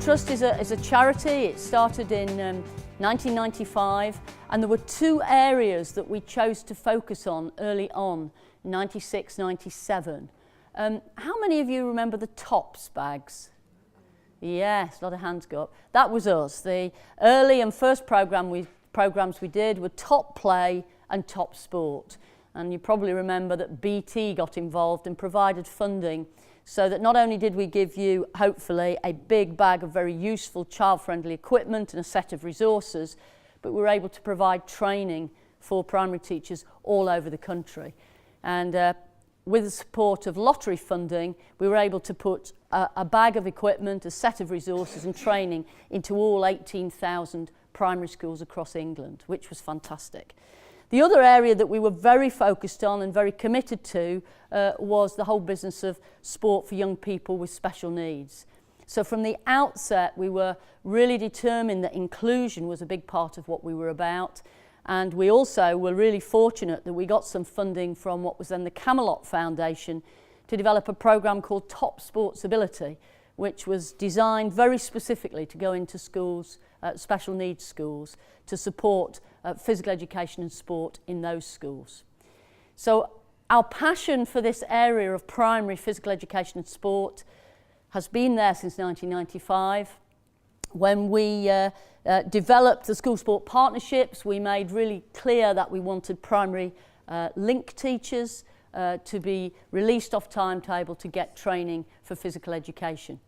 Trust is a charity. It started in 1995, and there were two areas that we chose to focus on early on, 96, 97. How many of you remember the TOPS bags? Yes, a lot of hands go up. That was us. The early and first programs we did were Top Play and Top Sport. And you probably remember that BT got involved and provided funding so that not only did we give you, hopefully, a big bag of very useful child-friendly equipment and a set of resources, but we were able to provide training for primary teachers all over the country. And with the support of lottery funding, we were able to put a bag of equipment, a set of resources and training into all 18,000 primary schools across England, which was fantastic. The other area that we were very focused on and very committed to was the whole business of sport for young people with special needs. So from the outset, we were really determined that inclusion was a big part of what we were about. And we also were really fortunate that we got some funding from what was then the Camelot Foundation to develop a program called Top Sports Ability, which was designed very specifically to go into schools, special needs schools, to support physical education and sport in those schools. So our passion for this area of primary physical education and sport has been there since 1995. When we developed the school sport partnerships, we made really clear that we wanted primary link teachers to be released off timetable to get training for physical education.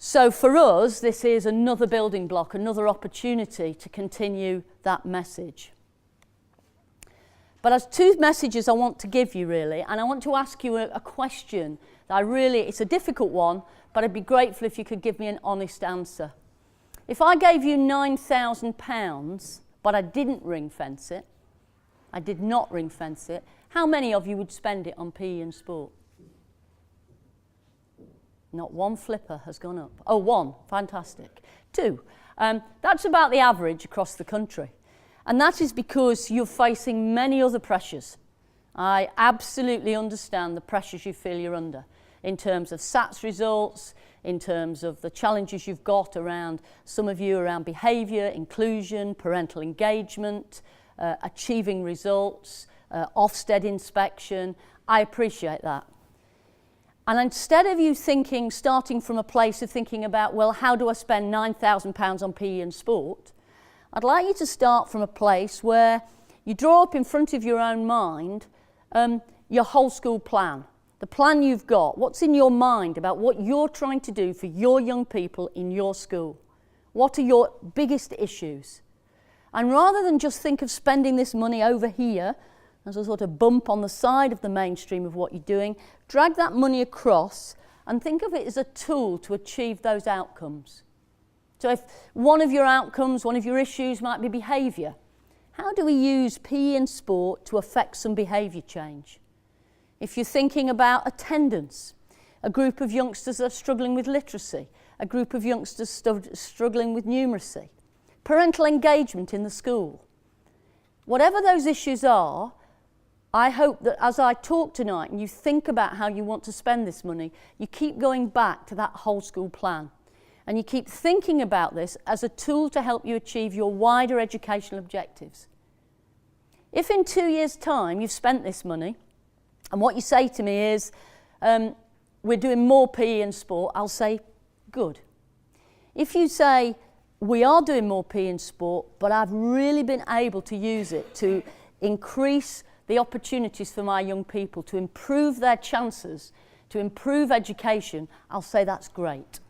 So for us, this is another building block, another opportunity to continue that message. But there's two messages I want to give you really, and I want to ask you a question that it's a difficult one, but I'd be grateful if you could give me an honest answer. If I gave you £9,000, but I didn't ring fence it, I did not ring fence it, how many of you would spend it on PE and sport? Not one flipper has gone up. Oh, one, fantastic. Two, that's about the average across the country. And that is because you're facing many other pressures. I absolutely understand the pressures you feel you're under in terms of SATs results, in terms of the challenges you've got around, some of you around behaviour, inclusion, parental engagement, achieving results, Ofsted inspection. I appreciate that. And instead of you starting from a place of thinking about, well, how do I spend £9,000 on PE and sport? I'd like you to start from a place where you draw up in front of your own mind your whole school plan, the plan you've got, what's in your mind about what you're trying to do for your young people in your school. What are your biggest issues? And rather than just think of spending this money over here as a sort of bump on the side of the mainstream of what you're doing, drag that money across and think of it as a tool to achieve those outcomes. So if one of your outcomes, one of your issues might be behaviour, how do we use PE and sport to affect some behaviour change? If you're thinking about attendance, a group of youngsters that are struggling with literacy, a group of youngsters struggling with numeracy, parental engagement in the school. Whatever those issues are, I hope that as I talk tonight and you think about how you want to spend this money, you keep going back to that whole school plan. And you keep thinking about this as a tool to help you achieve your wider educational objectives. If in 2 years' time you've spent this money, and what you say to me is, we're doing more PE and sport, I'll say, good. If you say, we are doing more PE and sport, but I've really been able to use it to increase the opportunities for my young people, to improve their chances, to improve education, I'll say that's great.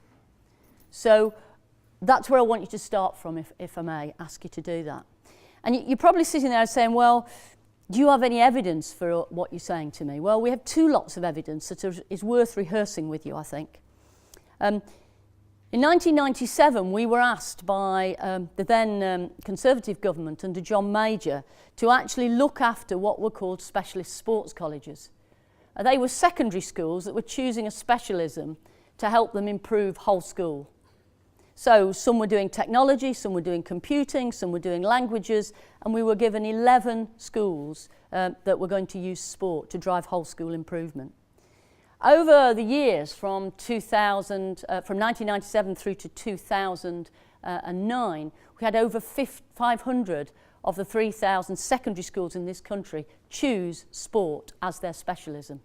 So that's where I want you to start from, if I may ask you to do that. And you're probably sitting there saying, well, do you have any evidence for what you're saying to me? Well, we have two lots of evidence that is worth rehearsing with you, I think. In 1997, we were asked by the then Conservative government under John Major to actually look after what were called specialist sports colleges. They were secondary schools that were choosing a specialism to help them improve whole school. So some were doing technology, some were doing computing, some were doing languages, and we were given 11 schools that were going to use sport to drive whole school improvement. Over the years from 1997 through to 2009, we had over 500 of the 3,000 secondary schools in this country choose sport as their specialism.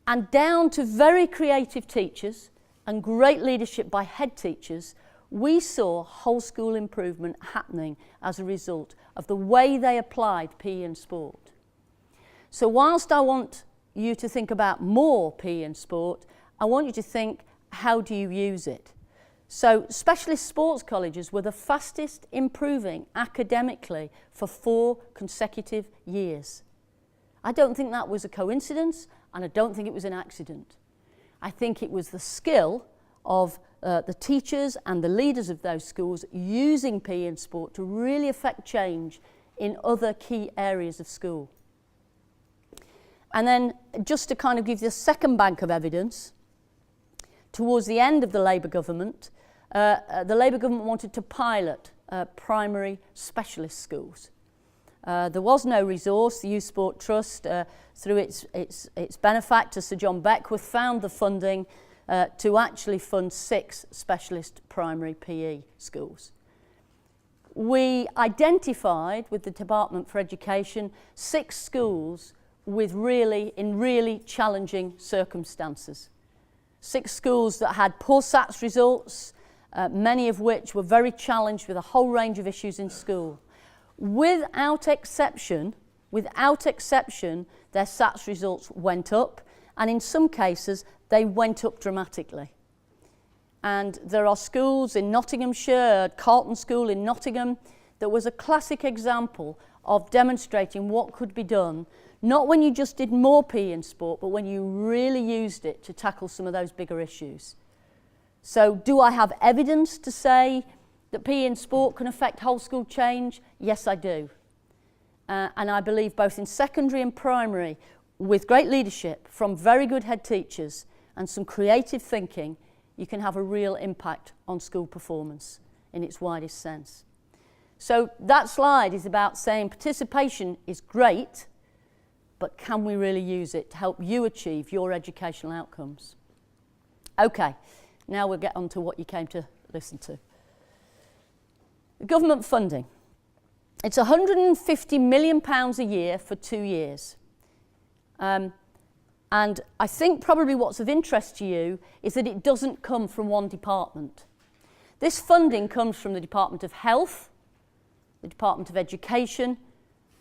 And down to very creative teachers and great leadership by head teachers, we saw whole school improvement happening as a result of the way they applied PE and sport. So whilst I want you to think about more PE and sport, I want you to think, how do you use it? So specialist sports colleges were the fastest improving academically for 4 consecutive years. I don't think that was a coincidence, and I don't think it was an accident. I think it was the skill of the teachers and the leaders of those schools using PE and sport to really affect change in other key areas of school. And then just to kind of give you a second bank of evidence, towards the end of the Labour government, the Labour government wanted to pilot primary specialist schools. There was no resource. The Youth Sport Trust, through its benefactor Sir John Beckwith, found the funding to actually fund 6 specialist primary PE schools. We identified with the Department for Education 6 schools with really challenging circumstances. 6 schools that had poor SATs results, many of which were very challenged with a whole range of issues in school. Without exception, their SATs results went up, and in some cases, they went up dramatically. And there are schools in Nottinghamshire, Carlton School in Nottingham, that was a classic example of demonstrating what could be done, not when you just did more PE and sport, but when you really used it to tackle some of those bigger issues. So do I have evidence to say that PE and sport can affect whole school change? Yes, I do. And I believe both in secondary and primary, with great leadership from very good head teachers and some creative thinking, you can have a real impact on school performance in its widest sense. So that slide is about saying participation is great, but can we really use it to help you achieve your educational outcomes? Okay, now we'll get on to what you came to listen to. Government funding. It's £150 million a year for 2 years. And I think probably what's of interest to you is that it doesn't come from one department. This funding comes from the Department of Health, the Department of Education,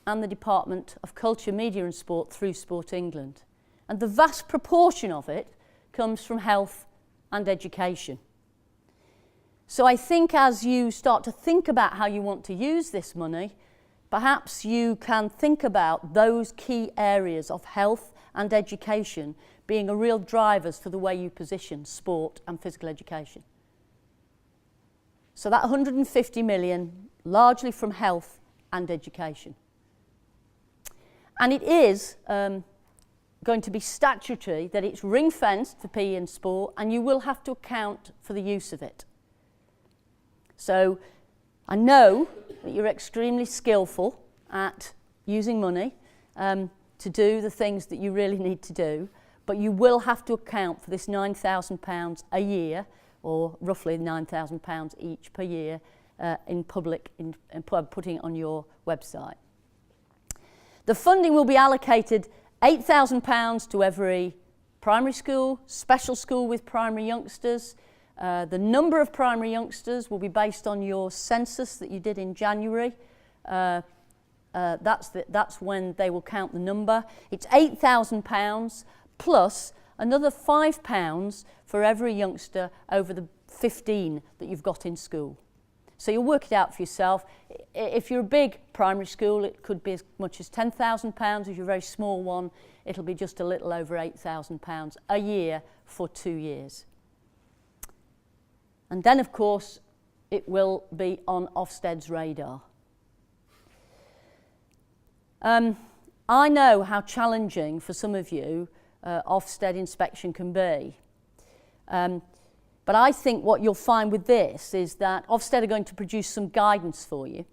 and the Department of Culture, Media and Sport through Sport England. And the vast proportion of it comes from health and education. So I think as you start to think about how you want to use this money, perhaps you can think about those key areas of health and education being a real drivers for the way you position sport and physical education. So that 150 million, largely from health and education. And it is going to be statutory that it's ring-fenced for PE and sport, and you will have to account for the use of it. So I know that you're extremely skillful at using money to do the things that you really need to do, but you will have to account for this £9,000 a year, or roughly £9,000 each per year in putting it on your website. The funding will be allocated £8,000 to every primary school, special school with primary youngsters. The number of primary youngsters will be based on your census that you did in January. That's when they will count the number. It's £8,000 plus another £5 for every youngster over the 15 that you've got in school. So you'll work it out for yourself. If you're a big primary school, it could be as much as £10,000. If you're a very small one, it'll be just a little over £8,000 a year for 2 years. And then, of course, it will be on Ofsted's radar. I know how challenging for some of you Ofsted inspection can be. But I think what you'll find with this is that Ofsted are going to produce some guidance for you.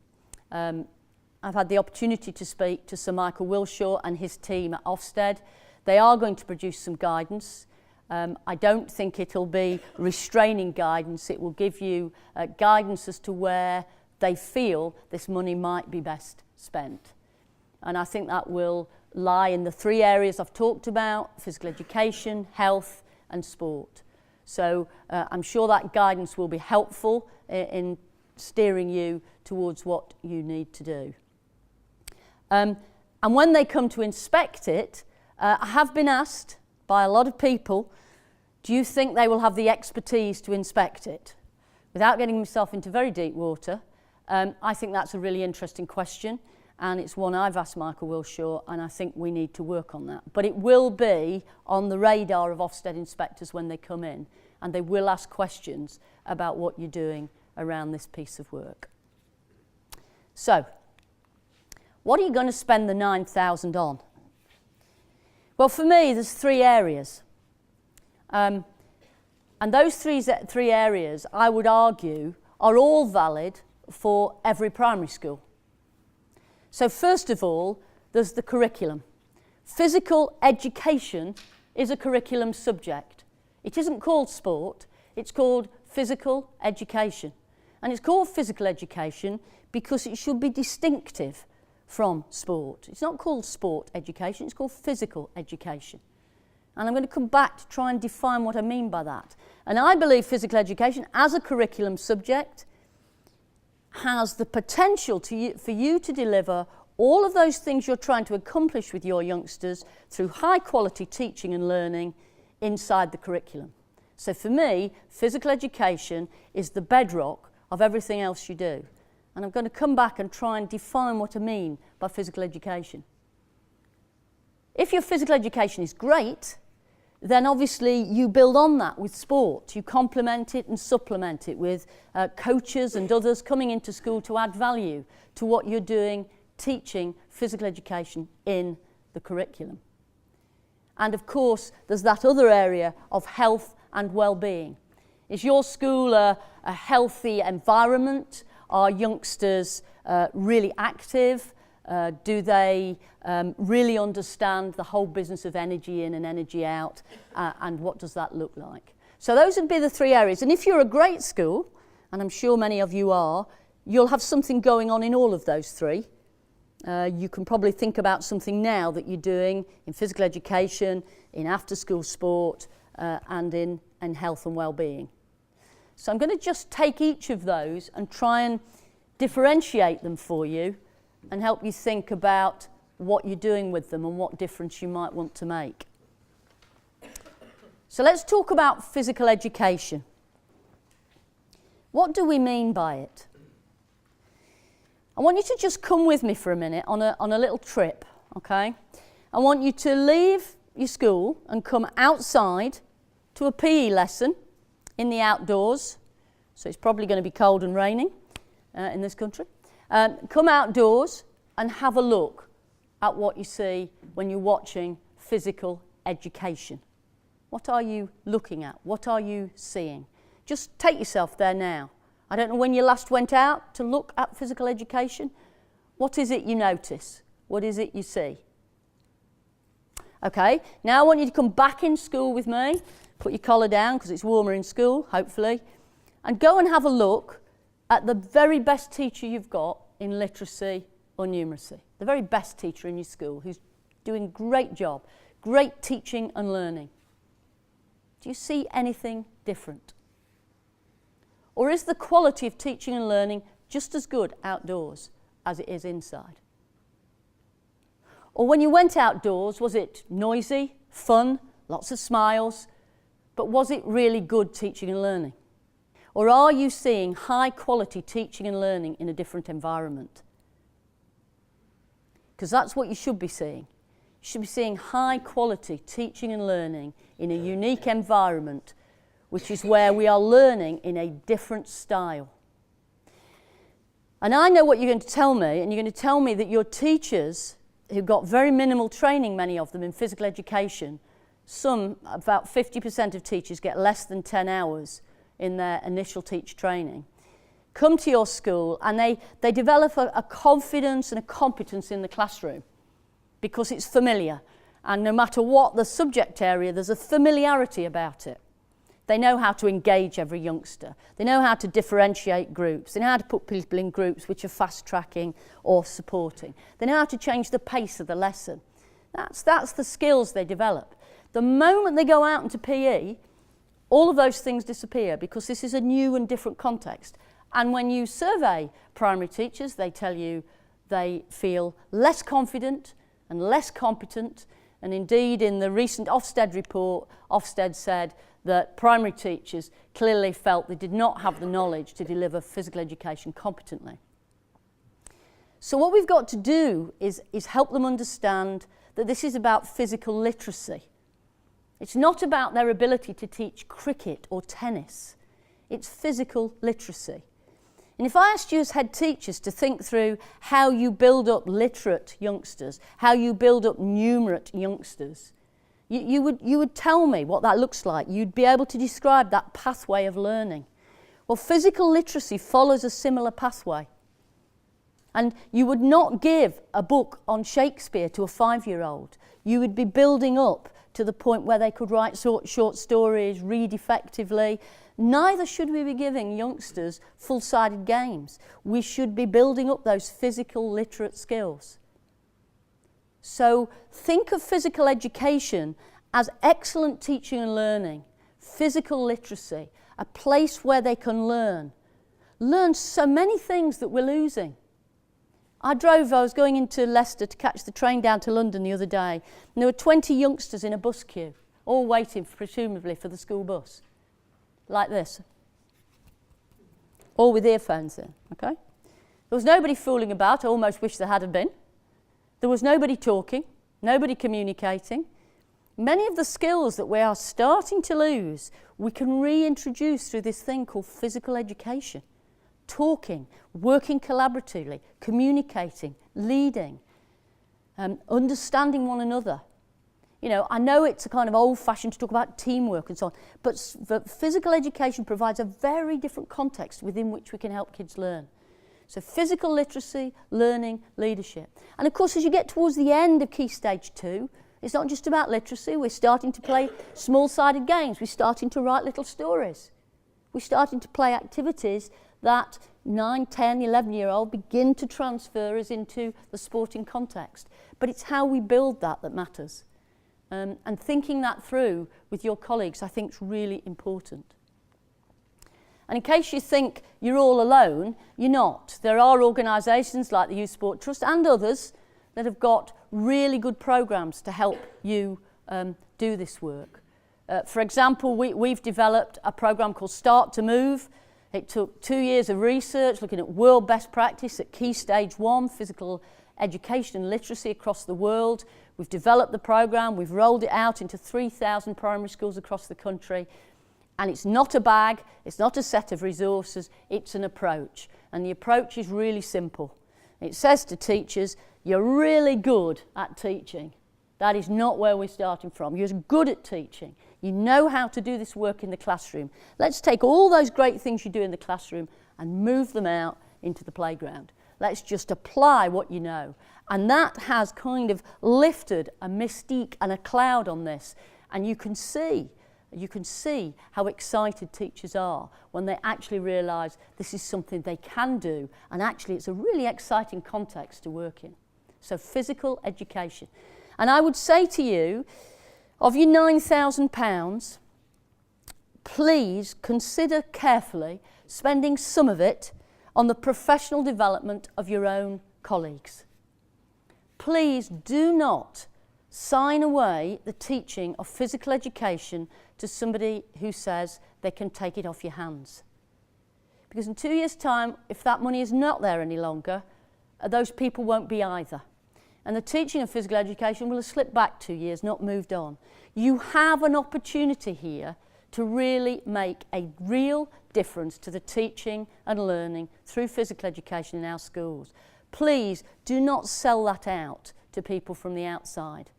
I've had the opportunity to speak to Sir Michael Wilshaw and his team at Ofsted. They are going to produce some guidance. I don't think it'll be restraining guidance. It will give you guidance as to where they feel this money might be best spent. And I think that will lie in the 3 areas I've talked about: physical education, health and sport. So I'm sure that guidance will be helpful in steering you towards what you need to do. And when they come to inspect it, I have been asked by a lot of people, do you think they will have the expertise to inspect it? Without getting myself into very deep water, I think that's a really interesting question, and it's one I've asked Michael Wilshaw, and I think we need to work on that. But it will be on the radar of Ofsted inspectors when they come in, and they will ask questions about what you're doing around this piece of work. So, what are you going to spend the £9,000 on? Well, for me, there's 3 areas. And those three areas, I would argue, are all valid for every primary school. So first of all, there's the curriculum. Physical education is a curriculum subject. It isn't called sport, it's called physical education. And it's called physical education because it should be distinctive from sport. It's not called sport education, it's called physical education. And I'm going to come back to try and define what I mean by that. And I believe physical education as a curriculum subject has the potential for you to deliver all of those things you're trying to accomplish with your youngsters through high quality teaching and learning inside the curriculum. So for me, physical education is the bedrock of everything else you do. And I'm going to come back and try and define what I mean by physical education. If your physical education is great, then obviously you build on that with sport. You complement it and supplement it with coaches and others coming into school to add value to what you're doing, teaching physical education in the curriculum. And of course, there's that other area of health and well-being. Is your school a healthy environment? Are youngsters really active? Do they really understand the whole business of energy in and energy out? And what does that look like? So those would be the 3 areas. And if you're a great school, and I'm sure many of you are, you'll have something going on in all of those 3. You can probably think about something now that you're doing in physical education, in after-school sport, and in health and well-being. So I'm going to just take each of those and try and differentiate them for you and help you think about what you're doing with them and what difference you might want to make. So let's talk about physical education. What do we mean by it? I want you to just come with me for a minute on a little trip, okay? I want you to leave your school and come outside to a PE lesson in the outdoors. So it's probably going to be cold and raining in this country. Come outdoors and have a look at what you see when you're watching physical education. What are you looking at? What are you seeing? Just take yourself there now. I don't know when you last went out to look at physical education. What is it you notice? What is it you see? Okay, now I want you to come back in school with me. Put your collar down because it's warmer in school, hopefully. And go and have a look at the very best teacher you've got in literacy or numeracy. The very best teacher in your school who's doing a great job, great teaching and learning. Do you see anything different? Or is the quality of teaching and learning just as good outdoors as it is inside? Or when you went outdoors, was it noisy, fun, lots of smiles, but was it really good teaching and learning? Or are you seeing high quality teaching and learning in a different environment? Because that's what you should be seeing. You should be seeing high quality teaching and learning in a unique environment, which is where we are learning in a different style. And I know what you're going to tell me, and you're going to tell me that your teachers, who've got very minimal training, many of them, in physical education, about 50% of teachers get less than 10 hours in their initial teacher training, come to your school and they develop a confidence and a competence in the classroom because it's familiar And no matter what the subject area, there's a familiarity about it. They know how to engage every youngster. They know how to differentiate groups. They know how to put people in groups which are fast-tracking or supporting. They know how to change the pace of the lesson. That's the skills they develop. The moment they go out into PE, all of those things disappear because this is a new and different context. And when you survey primary teachers, they tell you they feel less confident and less competent. And indeed, in the recent Ofsted report, Ofsted said that primary teachers clearly felt they did not have the knowledge to deliver physical education competently. So what we've got to do is help them understand that this is about physical literacy. It's not about their ability to teach cricket or tennis. It's physical literacy. And if I asked you as head teachers to think through how you build up literate youngsters, how you build up numerate youngsters, you would tell me what that looks like. You'd be able to describe that pathway of learning. Well, physical literacy follows a similar pathway. And you would not give a book on Shakespeare to a 5-year-old. You would be building up to the point where they could write short stories, read effectively. Neither should we be giving youngsters full-sided games. We should be building up those physical literate skills. So think of physical education as excellent teaching and learning, physical literacy, a place where they can learn so many things that we're losing. I was going into Leicester to catch the train down to London the other day, and there were 20 youngsters in a bus queue, all waiting, presumably, for the school bus. Like this. All with earphones in, okay? There was nobody fooling about. I almost wish there had been. There was nobody talking, nobody communicating. Many of the skills that we are starting to lose, we can reintroduce through this thing called physical education. Talking, working collaboratively, communicating, leading, understanding one another. You know, I know it's a kind of old-fashioned to talk about teamwork and so on, but physical education provides a very different context within which we can help kids learn. So physical literacy, learning, leadership. And of course, as you get towards the end of Key Stage 2, it's not just about literacy. We're starting to play small-sided games. We're starting to write little stories. We're starting to play activities that 9, 10, 11-year-old begin to transfer us into the sporting context. But it's how we build that matters. And thinking that through with your colleagues, I think, is really important. And in case you think you're all alone, you're not. There are organisations like the Youth Sport Trust and others that have got really good programmes to help you do this work. For example, we've developed a programme called Start to Move. It took 2 years of research looking at world best practice at Key Stage 1, physical education and literacy across the world. We've developed the programme, we've rolled it out into 3,000 primary schools across the country. And it's not a bag, it's not a set of resources, it's an approach. And the approach is really simple. It says to teachers, you're really good at teaching. That is not where we're starting from. You're good at teaching. You know how to do this work in the classroom. Let's take all those great things you do in the classroom and move them out into the playground. Let's just apply what you know. And that has kind of lifted a mystique and a cloud on this. And you can see how excited teachers are when they actually realise this is something they can do, and actually it's a really exciting context to work in. So physical education. And I would say to you, of your £9,000, please consider carefully spending some of it on the professional development of your own colleagues. Please do not sign away the teaching of physical education to somebody who says they can take it off your hands. Because in 2 years' time, if that money is not there any longer, those people won't be either. And the teaching of physical education will have slipped back 2 years, not moved on. You have an opportunity here to really make a real difference to the teaching and learning through physical education in our schools. Please do not sell that out to people from the outside.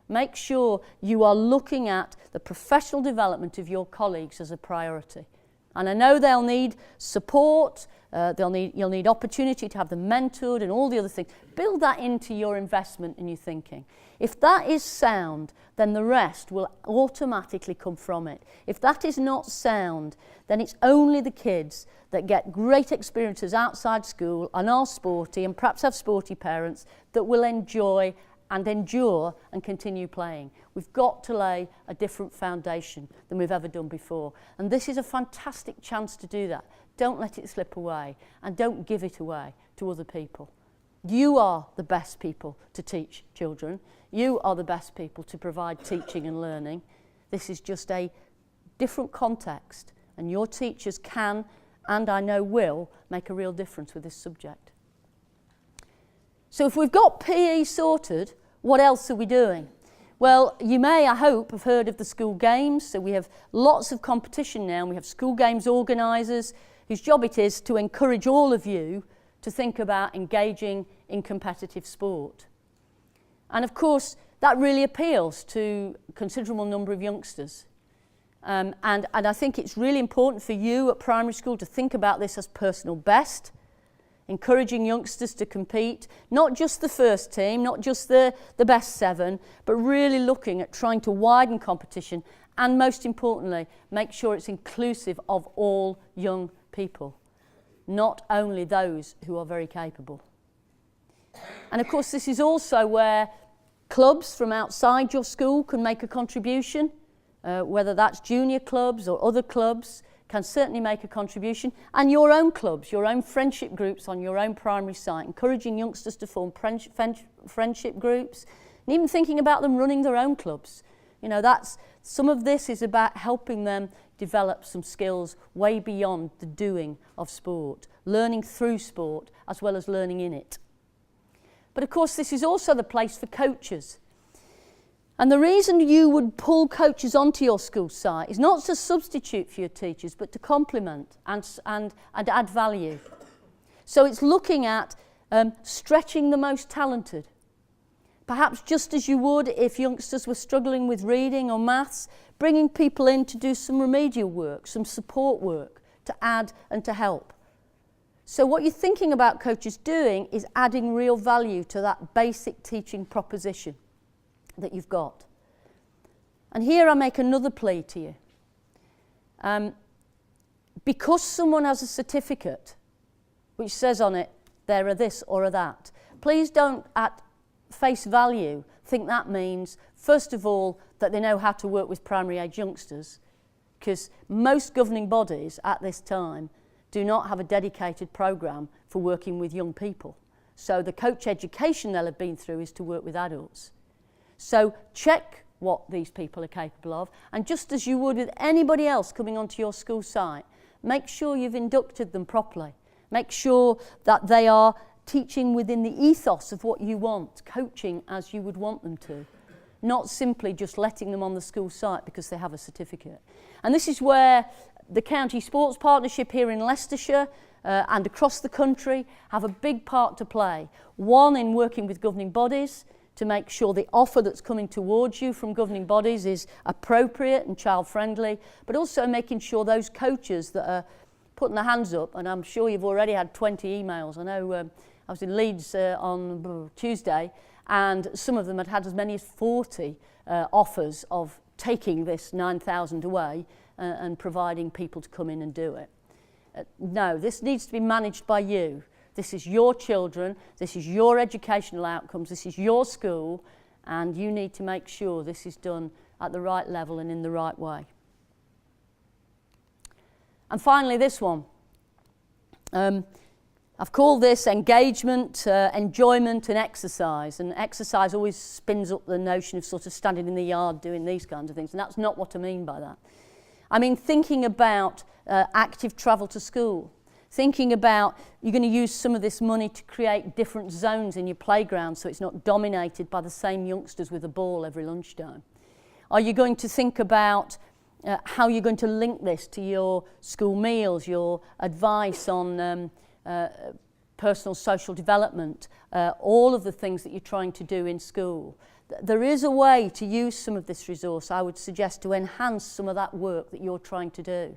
Make sure you are looking at the professional development of your colleagues as a priority. And I know they'll need support, you'll need opportunity to have them mentored and all the other things. Build that into your investment and your thinking. If that is sound, then the rest will automatically come from it. If that is not sound, then it's only the kids that get great experiences outside school and are sporty and perhaps have sporty parents that will enjoy and endure and continue playing. We've got to lay a different foundation than we've ever done before. And this is a fantastic chance to do that. Don't let it slip away and don't give it away to other people. You are the best people to teach children. You are the best people to provide teaching and learning. This is just a different context, and your teachers can, and I know will, make a real difference with this subject. So if we've got PE sorted, what else are we doing? Well, you may, I hope, have heard of the school games. So we have lots of competition now, and we have school games organisers whose job it is to encourage all of you to think about engaging in competitive sport. And of course, that really appeals to a considerable number of youngsters. And I think it's really important for you at primary school to think about this as personal best, encouraging youngsters to compete, not just the first team, not just the best 7, but really looking at trying to widen competition and, most importantly, make sure it's inclusive of all young people, not only those who are very capable. And of course, this is also where clubs from outside your school can make a contribution, whether that's junior clubs or other clubs can certainly make a contribution, and your own clubs, your own friendship groups on your own primary site, encouraging youngsters to form friendship groups, and even thinking about them running their own clubs. You know, some of this is about helping them develop some skills way beyond the doing of sport, learning through sport as well as learning in it. But of course, this is also the place for coaches. And the reason you would pull coaches onto your school site is not to substitute for your teachers, but to complement and add value. So it's looking at stretching the most talented. Perhaps just as you would if youngsters were struggling with reading or maths, bringing people in to do some remedial work, some support work, to add and to help. So what you're thinking about coaches doing is adding real value to that basic teaching proposition that you've got. And here I make another plea to you. Because someone has a certificate which says on it, they're a this or a that, please don't at face value think that means, first of all, that they know how to work with primary age youngsters, because most governing bodies at this time do not have a dedicated programme for working with young people. So the coach education they'll have been through is to work with adults. So check what these people are capable of, and just as you would with anybody else coming onto your school site, make sure you've inducted them properly. Make sure that they are teaching within the ethos of what you want, coaching as you would want them to, not simply just letting them on the school site because they have a certificate. And this is where the County Sports Partnership here in Leicestershire and across the country have a big part to play. One, in working with governing bodies to make sure the offer that's coming towards you from governing bodies is appropriate and child-friendly, but also making sure those coaches that are putting their hands up, and I'm sure you've already had 20 emails. I know I was in Leeds on Tuesday, and some of them had as many as 40 offers of taking this 9,000 away and providing people to come in and do it. No, this needs to be managed by you. This is your children, this is your educational outcomes, this is your school, and you need to make sure this is done at the right level and in the right way. And finally, this one. I've called this engagement, enjoyment and exercise. And exercise always spins up the notion of sort of standing in the yard doing these kinds of things, and that's not what I mean by that. I mean thinking about active travel to school, thinking about you're going to use some of this money to create different zones in your playground so it's not dominated by the same youngsters with a ball every lunchtime. Are you going to think about how you're going to link this to your school meals, your advice on personal social development, all of the things that you're trying to do in school? There is a way to use some of this resource, I would suggest, to enhance some of that work that you're trying to do.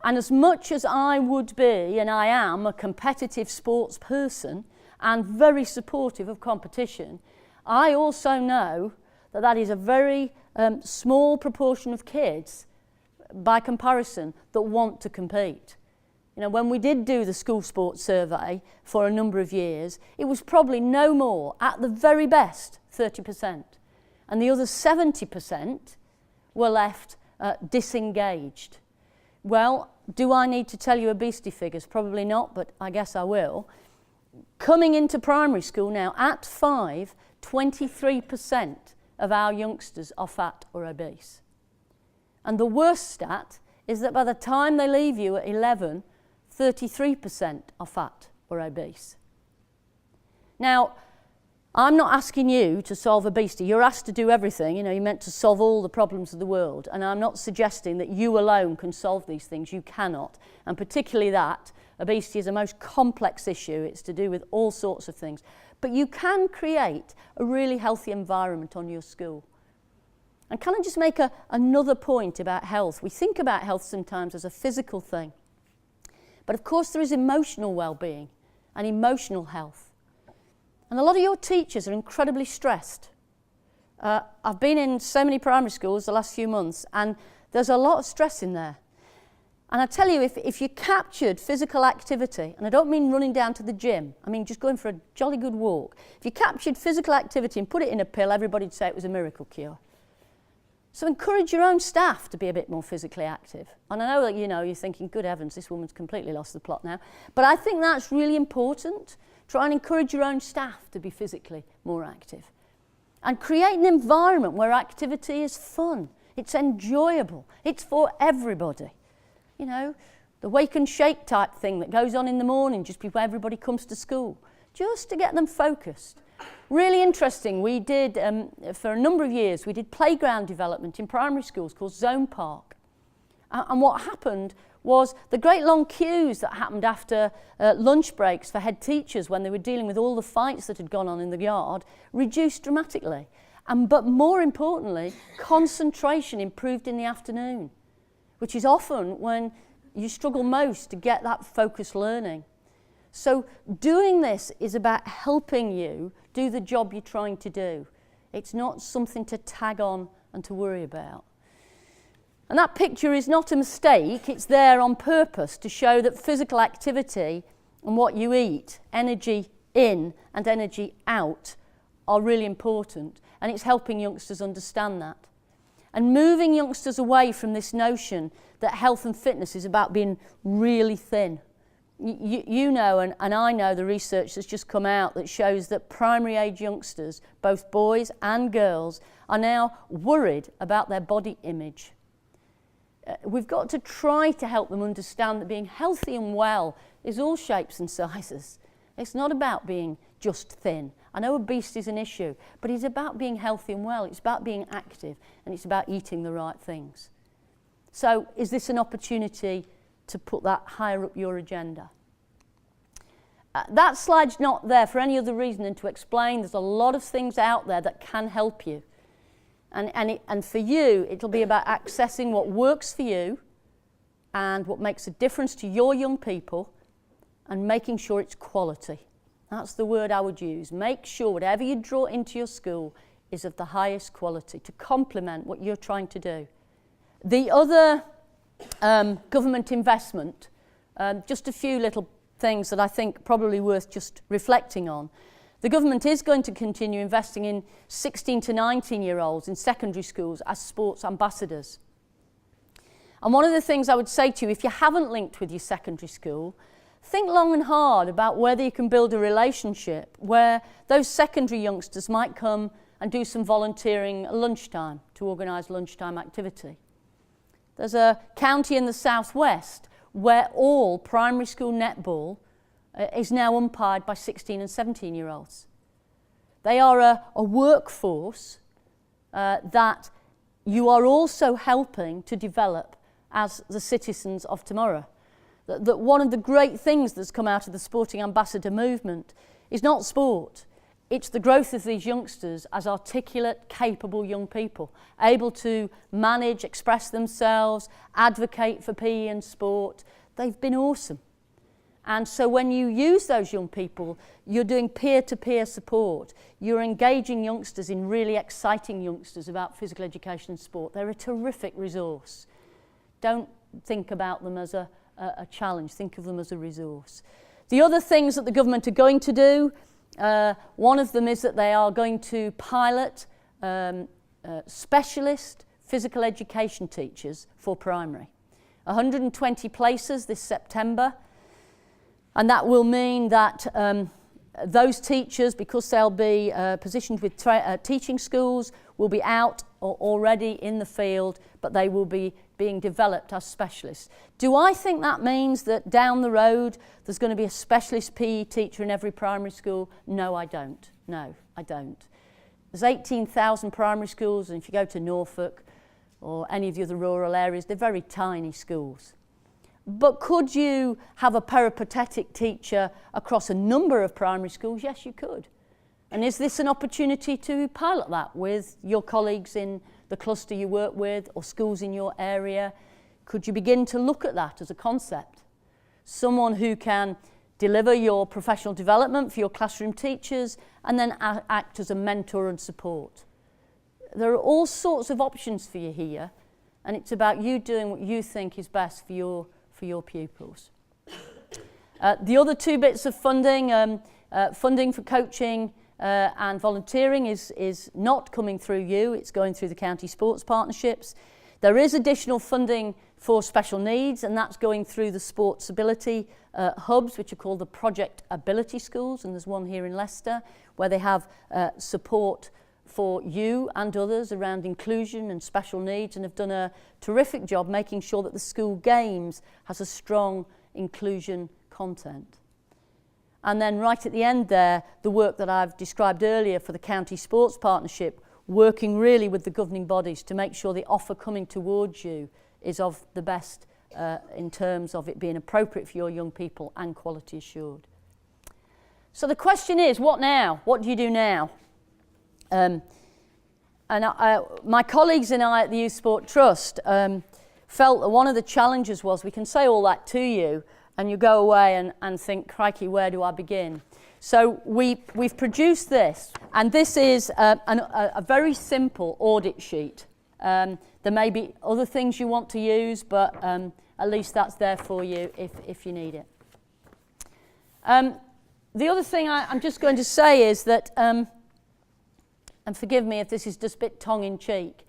And as much as I would be, and I am, a competitive sports person and very supportive of competition, I also know that that is a very small proportion of kids, by comparison, that want to compete. You know, when we did do the school sports survey for a number of years, it was probably no more, at the very best, 30%. And the other 70% were left disengaged. Well, do I need to tell you obesity figures? Probably not, but I guess I will. Coming into primary school now, at 5, 23% of our youngsters are fat or obese. And the worst stat is that by the time they leave you at 11, 33% are fat or obese. Now, I'm not asking you to solve obesity. You're asked to do everything. You know, you're meant to solve all the problems of the world. And I'm not suggesting that you alone can solve these things. You cannot. And particularly that, obesity is a most complex issue. It's to do with all sorts of things. But you can create a really healthy environment on your school. And can I just make another point about health? We think about health sometimes as a physical thing. But of course there is emotional well-being and emotional health. And a lot of your teachers are incredibly stressed. I've been in so many primary schools the last few months, and there's a lot of stress in there. And I tell you, if you captured physical activity, and I don't mean running down to the gym, I mean just going for a jolly good walk. If you captured physical activity and put it in a pill, everybody'd say it was a miracle cure. So encourage your own staff to be a bit more physically active. And I know that, you know, you're thinking, good heavens, this woman's completely lost the plot now. But I think that's really important. Try and encourage your own staff to be physically more active. And create an environment where activity is fun. It's enjoyable. It's for everybody. You know, the wake and shake type thing that goes on in the morning just before everybody comes to school. Just to get them focused. Really interesting, we did, for a number of years, we did playground development in primary schools called Zone Park. And what happened was the great long queues that happened after lunch breaks for head teachers when they were dealing with all the fights that had gone on in the yard reduced dramatically. But more importantly, concentration improved in the afternoon, which is often when you struggle most to get that focused learning. So doing this is about helping you do the job you're trying to do. It's not something to tag on and to worry about. And that picture is not a mistake. It's there on purpose to show that physical activity and what you eat, energy in and energy out, are really important. And it's helping youngsters understand that. And moving youngsters away from this notion that health and fitness is about being really thin. You know, and I know the research that's just come out that shows that primary age youngsters, both boys and girls, are now worried about their body image. We've got to try to help them understand that being healthy and well is all shapes and sizes. It's not about being just thin. I know obesity is an issue, but it's about being healthy and well. It's about being active, and it's about eating the right things. So is this an opportunity to put that higher up your agenda? That slide's not there for any other reason than to explain there's a lot of things out there that can help you. And for you, it'll be about accessing what works for you and what makes a difference to your young people and making sure it's quality. That's the word I would use. Make sure whatever you draw into your school is of the highest quality to complement what you're trying to do. The other government investment, just a few little things that I think probably worth just reflecting on. The government is going to continue investing in 16 to 19-year-olds in secondary schools as sports ambassadors. And one of the things I would say to you, if you haven't linked with your secondary school, think long and hard about whether you can build a relationship where those secondary youngsters might come and do some volunteering at lunchtime to organise lunchtime activity. There's a county in the southwest where all primary school netball is now umpired by 16 and 17-year-olds. They are a workforce that you are also helping to develop as the citizens of tomorrow. That one of the great things that's come out of the sporting ambassador movement is not sport. it's the growth of these youngsters as articulate, capable young people, able to manage, express themselves, advocate for PE and sport. They've been awesome. And so when you use those young people, you're doing peer-to-peer support. You're engaging youngsters in really exciting youngsters about physical education and sport. They're a terrific resource. Don't think about them as a challenge. Think of them as a resource. The other things that the government are going to do, one of them is that they are going to pilot specialist physical education teachers for primary. 120 places this September. And that will mean that those teachers, because they'll be positioned with teaching schools, will be out or already in the field, but they will be being developed as specialists. Do I think that means that down the road there's going to be a specialist PE teacher in every primary school? No, I don't. No, I don't. There's 18,000 primary schools, and if you go to Norfolk or any of the other rural areas, they're very tiny schools. But could you have a peripatetic teacher across a number of primary schools? Yes, you could. And is this an opportunity to pilot that with your colleagues in the cluster you work with or schools in your area? Could you begin to look at that as a concept? Someone who can deliver your professional development for your classroom teachers and then act as a mentor and support. There are all sorts of options for you here, and it's about you doing what you think is best for your pupils. The other two bits of funding, funding for coaching and volunteering is not coming through you, it's going through the county sports partnerships. There is additional funding for special needs, and that's going through the sports ability hubs, which are called the Project Ability Schools, and there's one here in Leicester where they have support for you and others around inclusion and special needs, and have done a terrific job making sure that the school games has a strong inclusion content. And then right at the end there, the work that I've described earlier for the county sports partnership, working really with the governing bodies to make sure the offer coming towards you is of the best in terms of it being appropriate for your young people and quality assured. So the question is, what now? What do you do now? My colleagues and I at the Youth Sport Trust felt that one of the challenges was we can say all that to you and you go away and think, crikey, where do I begin? So we've produced this, and this is a very simple audit sheet. There may be other things you want to use, but at least that's there for you if you need it. The other thing I'm just going to say is that, and forgive me if this is just a bit tongue-in-cheek,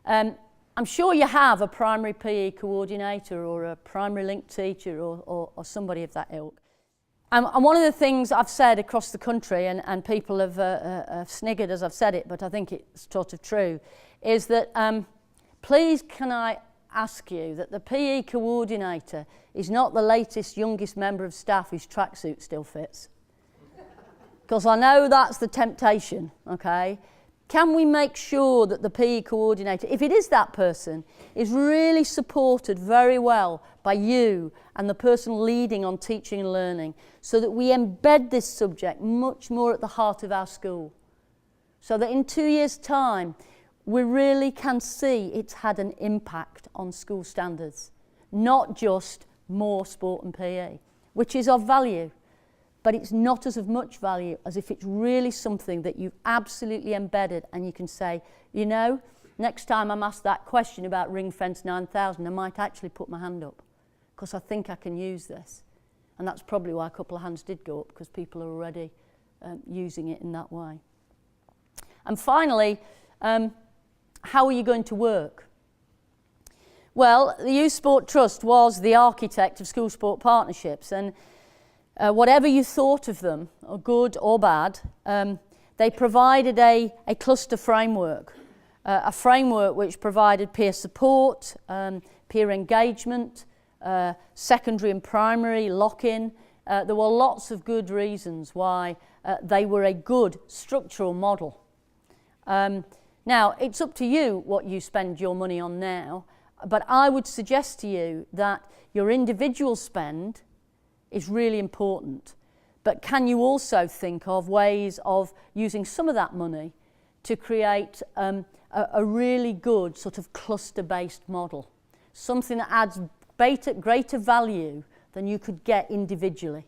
I'm sure you have a primary PE coordinator or a primary link teacher or somebody of that ilk. And one of the things I've said across the country, and people have sniggered as I've said it, but I think it's sort of true, is that please can I ask you that the PE coordinator is not the latest, youngest member of staff whose tracksuit still fits. Because I know that's the temptation, okay? Can we make sure that the PE coordinator, if it is that person, is really supported very well by you and the person leading on teaching and learning, so that we embed this subject much more at the heart of our school, so that in 2 years' time we really can see it's had an impact on school standards, not just more sport and PE, which is of value. But it's not as of much value as if it's really something that you've absolutely embedded and you can say, you know, next time I'm asked that question about ring fence 9000, I might actually put my hand up because I think I can use this. And that's probably why a couple of hands did go up, because people are already using it in that way. And finally, how are you going to work? Well, the Youth Sport Trust was the architect of school sport partnerships, and whatever you thought of them, or good or bad, they provided a cluster framework, a framework which provided peer support, peer engagement, secondary and primary lock-in. There were lots of good reasons why they were a good structural model. Now, it's up to you what you spend your money on now, but I would suggest to you that your individual spend is really important, But can you also think of ways of using some of that money to create a really good sort of cluster-based model, something that adds greater value than you could get individually?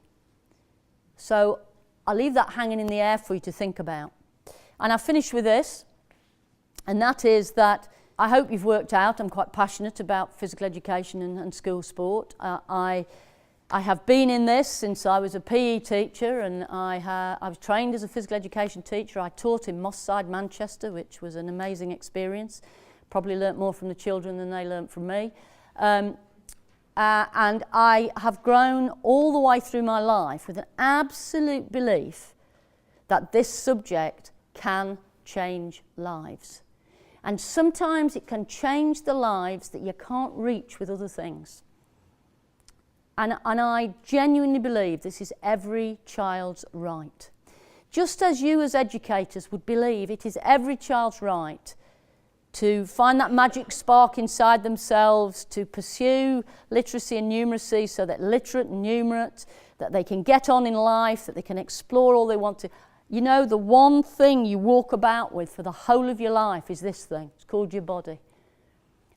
So I'll leave that hanging in the air for you to think about. And I'll finish with this, and that is that I hope you've worked out I'm quite passionate about physical education and school sport. I have been in this since I was a PE teacher, and I was trained as a physical education teacher. I taught in Moss Side, Manchester, which was an amazing experience. Probably learnt more from the children than they learnt from me. And I have grown all the way through my life with an absolute belief that this subject can change lives. And sometimes it can change the lives that you can't reach with other things. And I genuinely believe this is every child's right. Just as you as educators would believe it is every child's right to find that magic spark inside themselves, to pursue literacy and numeracy so that literate and numerate, that they can get on in life, that they can explore all they want to. You know, the one thing you walk about with for the whole of your life is this thing. It's called your body.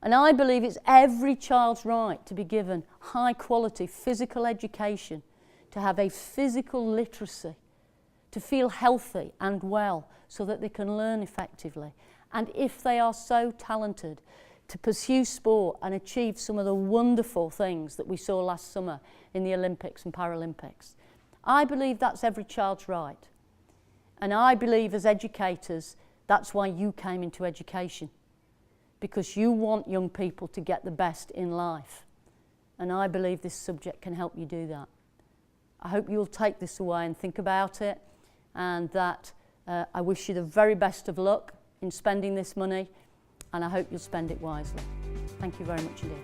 And I believe it's every child's right to be given high quality physical education, to have a physical literacy, to feel healthy and well so that they can learn effectively. And if they are so talented, to pursue sport and achieve some of the wonderful things that we saw last summer in the Olympics and Paralympics. I believe that's every child's right. And I believe as educators, that's why you came into education. Because you want young people to get the best in life. And I believe this subject can help you do that. I hope you'll take this away and think about it, and that I wish you the very best of luck in spending this money, and I hope you'll spend it wisely. Thank you very much indeed.